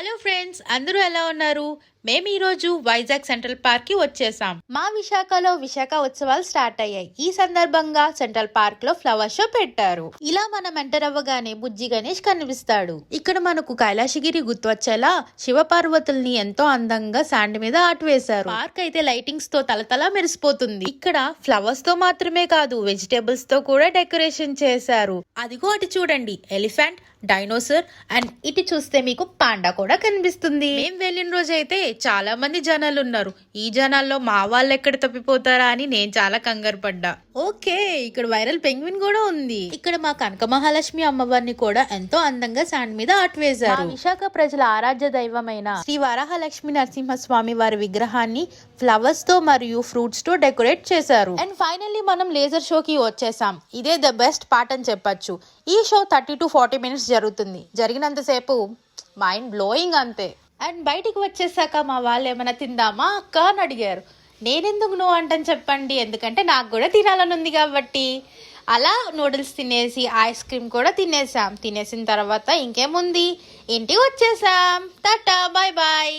Hello friends, అందరూ ఎలా ఉన్నారు? మేము ఈరోజు వైజాగ్ సెంట్రల్ పార్క్ కి వచ్చేసాం. మా విశాఖలో విశాఖ ఉత్సవాలు స్టార్ట్ అయ్యాయి. ఈ సందర్భంగా సెంట్రల్ పార్క్ లో ఫ్లవర్ షో పెట్టారు. ఇలా మనం ఎంటర్ అవ్వగానే బుజ్జి గణేష్ కనిపిస్తాడు. ఇక్కడ మనకు కైలాసగిరి గుర్తొచ్చేలా శివపార్వతుల్ని ఎంతో అందంగా శాండ్ మీద ఆర్ట్ వేశారు. పార్క్ అయితే లైటింగ్స్ తో తలతలా మెరిసిపోతుంది. ఇక్కడ ఫ్లవర్స్ తో మాత్రమే కాదు, వెజిటేబుల్స్ తో కూడా డెకరేషన్ చేశారు. అదిగో అటు చూడండి, ఎలిఫెంట్, డైనోసర్ అండ్ ఇటు చూస్తే మీకు పాండా కూడా కనిపిస్తుంది. మేము వెళ్ళిన రోజు అయితే చాలా మంది జనాలు ఉన్నారు. ఈ జనాల్లో మా వాళ్ళు ఎక్కడ తప్పిపోతారా అని నేను చాలా కంగారు పడ్డా. ఓకే, ఇక్కడ వైరల్ పెంగ్విన్ కూడా ఉంది. ఇక్కడ మా కనక మహాలక్ష్మి అమ్మవారిని కూడా ఎంతో అందంగా శాండ్ మీద ఆర్ట్ వేశారు. విశాఖ ప్రజల ఆరాధ్య దైవమైన శ్రీ వరాహలక్ష్మి నరసింహస్వామి వారి విగ్రహాన్ని ఫ్లవర్స్ తో మరియు ఫ్రూట్స్ తో డెకరేట్ చేశారు. అండ్ ఫైనల్లీ మనం లేజర్ షోకి వచ్చేసాం. ఇదే ద బెస్ట్ పార్ట్ అని చెప్పొచ్చు. ఈ షో 30 to 40 minutes జరుగుతుంది. జరిగినంతసేపు మైండ్ బ్లోయింగ్ అంతే. అండ్ బయటికి వచ్చేసాక మా వాళ్ళు ఏమైనా తిందామా అక్క అని అడిగారు. నేనెందుకు నువ్వు అంటని చెప్పండి, ఎందుకంటే నాకు కూడా తినాలని ఉంది కాబట్టి. అలా నూడిల్స్ తినేసి ఐస్ క్రీమ్ కూడా తినేసాం. తినేసిన తర్వాత ఇంకేముంది, ఇంటికి వచ్చేసాం. Tata, bye bye.